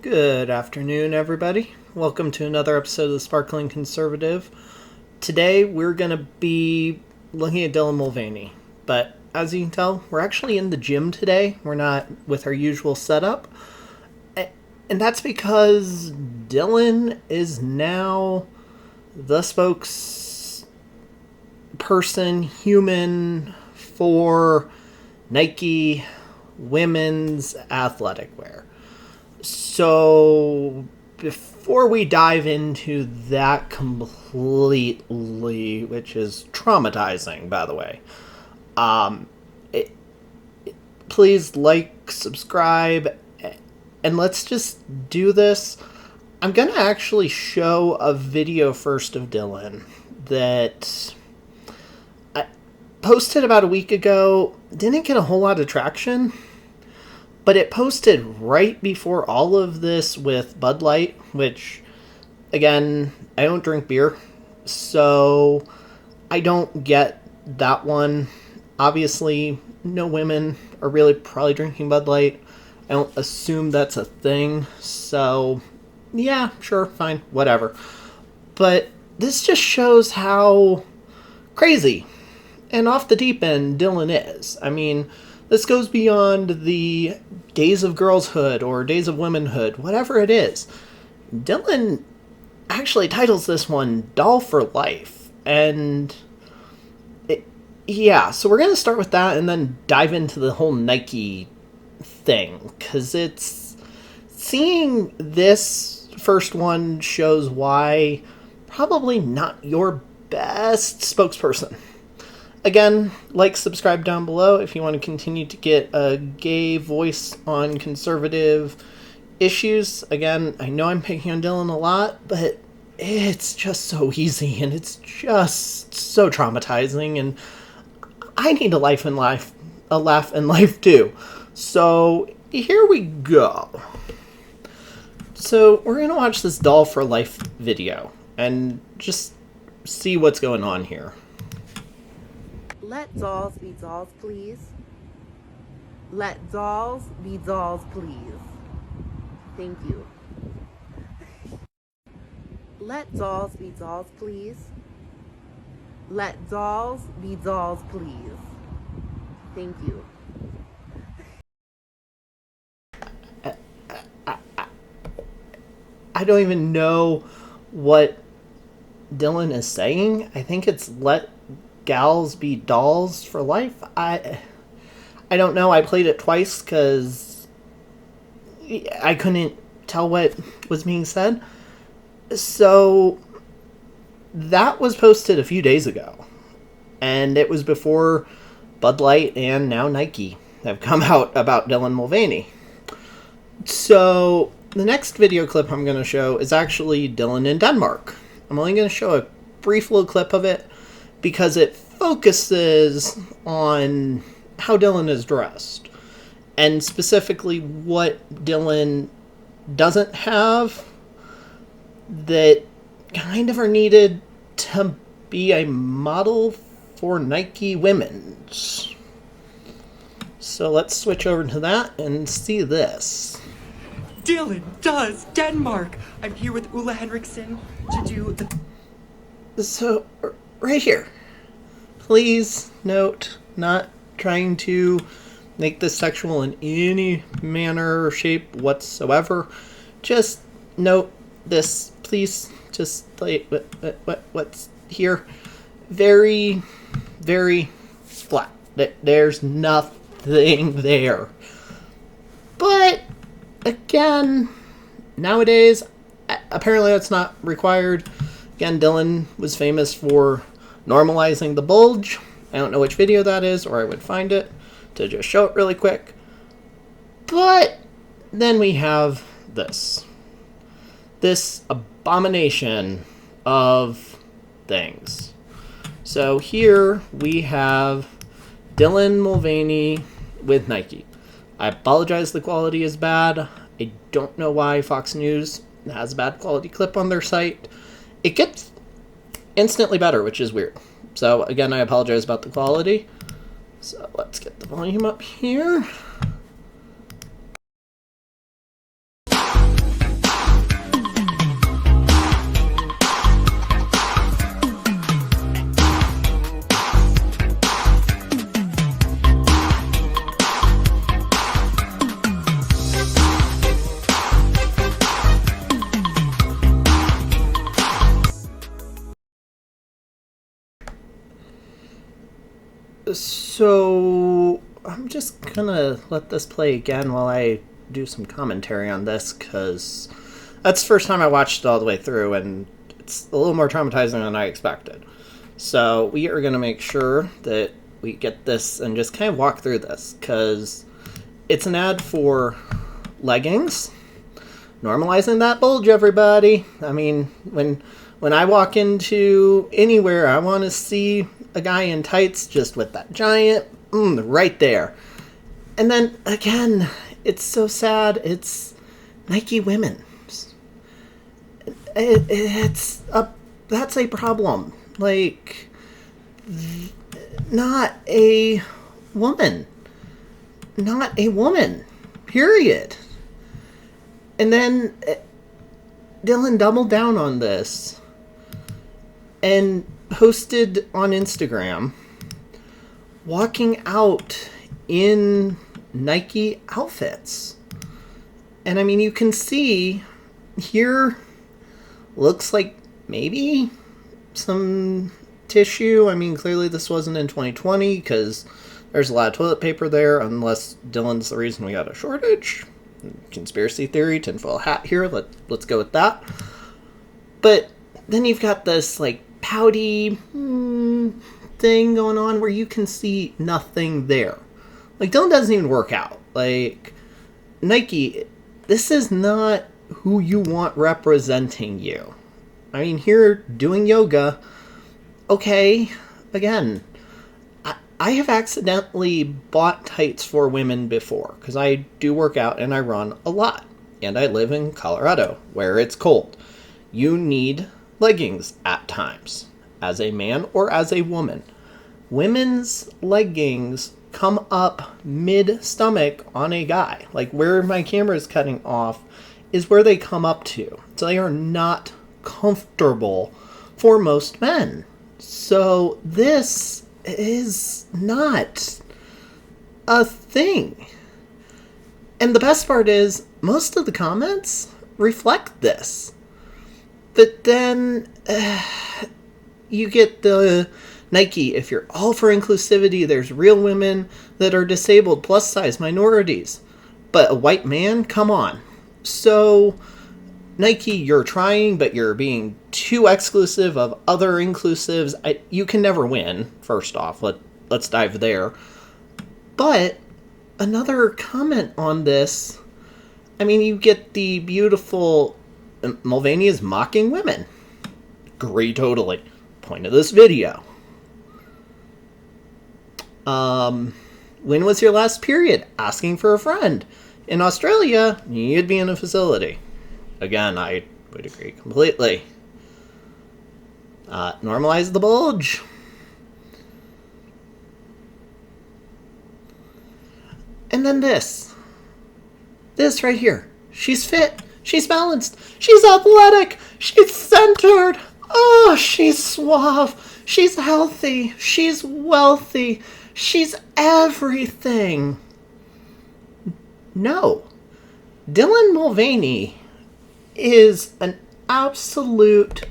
Good afternoon, everybody. Welcome to another episode of the Sparkling Conservative. Today, we're going to be looking at Dylan Mulvaney. But as you can tell, we're actually in the gym today. We're not with our usual setup. And that's because Dylan is now the spokesperson, human, for Nike women's athletic wear. So, before we dive into that completely, which is traumatizing, by the way, please like, subscribe, and let's just do this. I'm going to actually show a video first of Dylan that I posted about a week ago. Didn't get a whole lot of traction. But it posted right before all of this with Bud Light, which, again, I don't drink beer, so I don't get that one. Obviously, no women are really probably drinking Bud Light. I don't assume that's a thing, so yeah, sure, fine, whatever. But this just shows how crazy and off the deep end Dylan is. I mean, this goes beyond the days of girlshood or days of womanhood, whatever it is. Dylan actually titles this one Doll for Life. And so we're going to start with that and then dive into the whole Nike thing. Because seeing this first one shows why probably not your best spokesperson. Again, like, subscribe down below if you want to continue to get a gay voice on conservative issues. Again, I know I'm picking on Dylan a lot, but it's just so easy and it's just so traumatizing, and I need a laugh in life too. So here we go. So we're going to watch this Doll for Life video and just see what's going on here. Let dolls be dolls, please. Let dolls be dolls, please. Thank you. Let dolls be dolls, please. Let dolls be dolls, please. Thank you. I don't even know what Dylan is saying. I think it's let gals be dolls for life. I don't know. I played it twice because I couldn't tell what was being said. So that was posted a few days ago, and it was before Bud Light and now Nike have come out about Dylan Mulvaney. So the next video clip I'm going to show is actually Dylan in Denmark. I'm only going to show a brief little clip of it because it focuses on how Dylan is dressed, and specifically what Dylan doesn't have that kind of are needed to be a model for Nike women's. So let's switch over to that and see this. Dylan does Denmark. I'm here with Ulla Henriksen to do the... So, right here. Please note, not trying to make this sexual in any manner or shape whatsoever. Just note this, please. Just like what's here. Very, very flat. There's nothing there. But again, nowadays, apparently that's not required. Again, Dylan was famous for normalizing the bulge. I don't know which video that is, or I would find it to just show it really quick. But then we have this abomination of things. So here we have Dylan Mulvaney with Nike. I apologize the quality is bad. I don't know why Fox News has a bad quality clip on their site. It gets instantly better, which is weird. So again, I apologize about the quality. So let's get the volume up here. So I'm just gonna let this play again while I do some commentary on this, because that's the first time I watched it all the way through, and it's a little more traumatizing than I expected. So we are gonna make sure that we get this and just kind of walk through this, because it's an ad for leggings. Normalizing that bulge, everybody. I mean, when I walk into anywhere, I want to see a guy in tights just with that giant, right there. And then, again, it's so sad. It's Nike women's. That's a problem. Like, not a woman. Not a woman. Period. And then Dylan doubled down on this and posted on Instagram walking out in Nike outfits. And I mean, you can see here looks like maybe some tissue. I mean, clearly this wasn't in 2020 because there's a lot of toilet paper there, unless Dylan's the reason we got a shortage. Conspiracy theory, tinfoil hat here. Let's go with that. But then you've got this like pouty thing going on where you can see nothing there. Like, Dylan doesn't even work out. Like, Nike, this is not who you want representing you. I mean, here doing yoga, okay, again, I have accidentally bought tights for women before, because I do work out and I run a lot. And I live in Colorado, where it's cold. You need leggings at times, as a man or as a woman. Women's leggings come up mid-stomach on a guy. Like, where my camera is cutting off is where they come up to. So they are not comfortable for most men. So this is not a thing. And the best part is, most of the comments reflect this. But then you get the Nike, if you're all for inclusivity, there's real women that are disabled, plus size, minorities. But a white man? Come on. So, Nike, you're trying, but you're being too exclusive of other inclusives. You can never win, first off. Let's dive there. But another comment on this, I mean, you get the beautiful Mulvaney is mocking women. Agree totally. Point of this video. When was your last period? Asking for a friend. In Australia, you'd be in a facility. Again, I would agree completely. Normalize the bulge. And then this. This right here. She's fit. She's balanced. She's athletic. She's centered. Oh, she's suave. She's healthy. She's wealthy. She's everything. No. Dylan Mulvaney is an absolute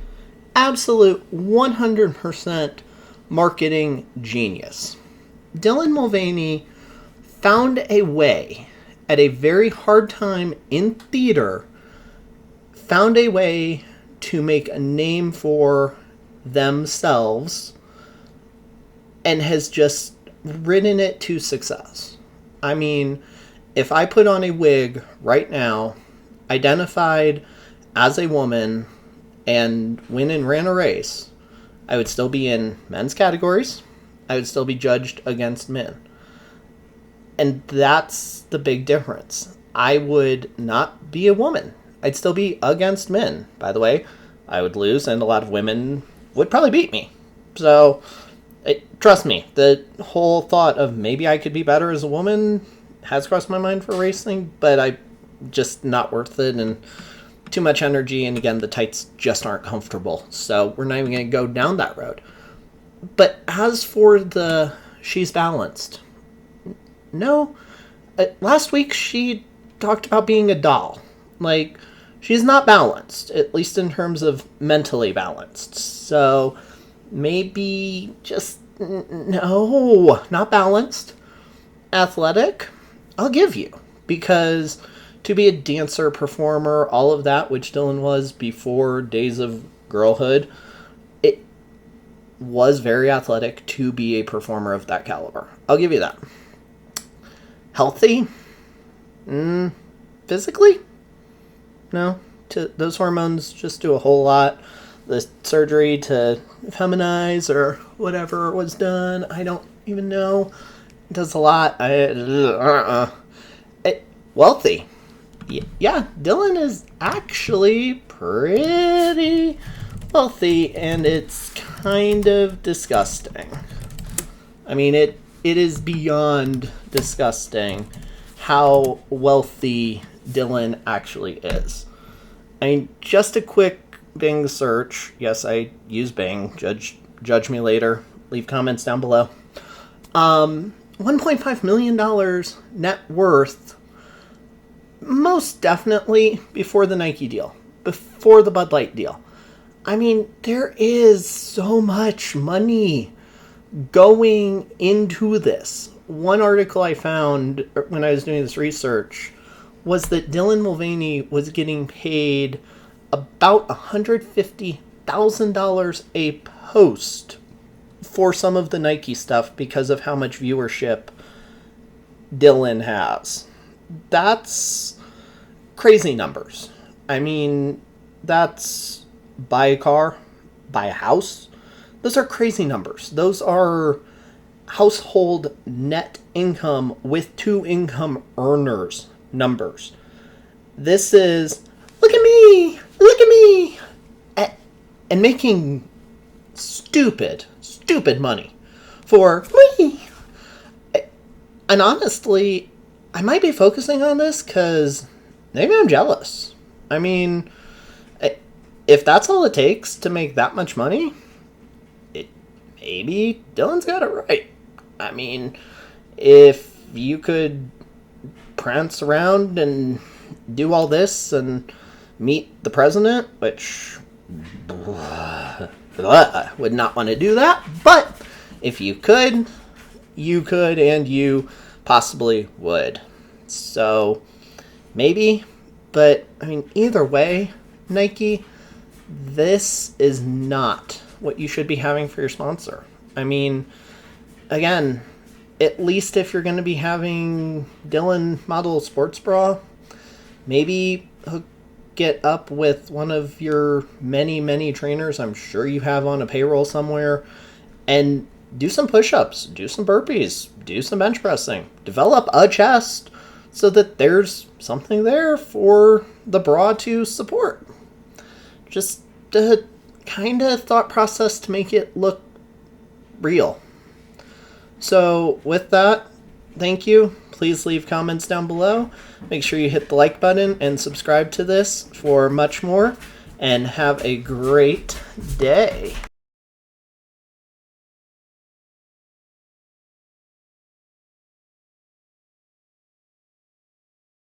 100% marketing genius. Dylan Mulvaney found a way, at a very hard time in theater, found a way to make a name for themselves and has just ridden it to success. I mean, if I put on a wig right now, identified as a woman, and went and ran a race, I would still be in men's categories. I would still be judged against men. And that's the big difference. I would not be a woman. I'd still be against men. By the way, I would lose, and a lot of women would probably beat me. So, trust me, the whole thought of maybe I could be better as a woman has crossed my mind for racing, but I just not worth it, and too much energy, and again, the tights just aren't comfortable. So we're not even going to go down that road. But as for the she's balanced, no. Last week she talked about being a doll. Like, she's not balanced, at least in terms of mentally balanced. So maybe just No, not balanced. Athletic, I'll give you. Because to be a dancer, performer, all of that, which Dylan was before days of girlhood, it was very athletic to be a performer of that caliber. I'll give you that. Healthy? Physically? No. Those hormones just do a whole lot. The surgery to feminize or whatever was done, I don't even know. It does a lot. Wealthy. Yeah, Dylan is actually pretty wealthy, and it's kind of disgusting. I mean, it is beyond disgusting how wealthy Dylan actually is. I mean, just a quick Bing search. Yes, I use Bing. Judge me later. Leave comments down below. $1.5 million net worth. Most definitely before the Nike deal. Before the Bud Light deal. I mean, there is so much money going into this. One article I found when I was doing this research was that Dylan Mulvaney was getting paid about $150,000 a post for some of the Nike stuff because of how much viewership Dylan has. That's crazy numbers. I mean, that's buy a car, buy a house. Those are crazy numbers. Those are household net income with two income earners numbers. This is, look at me, and making stupid money for me. And honestly, I might be focusing on this because maybe I'm jealous. I mean, if that's all it takes to make that much money, maybe Dylan's got it right. I mean, if you could prance around and do all this and meet the president, which would not want to do that, but if you could, and you possibly would. So, maybe, but, I mean, either way, Nike, this is not what you should be having for your sponsor. I mean, again, at least if you're going to be having Dylan model sports bra, maybe hook it up with one of your many trainers I'm sure you have on a payroll somewhere, and do some push-ups, do some burpees, do some bench pressing, develop a chest so that there's something there for the bra to support. Just a kind of thought process to make it look real. So with that, thank you. Please leave comments down below. Make sure you hit the like button and subscribe to this for much more. And have a great day.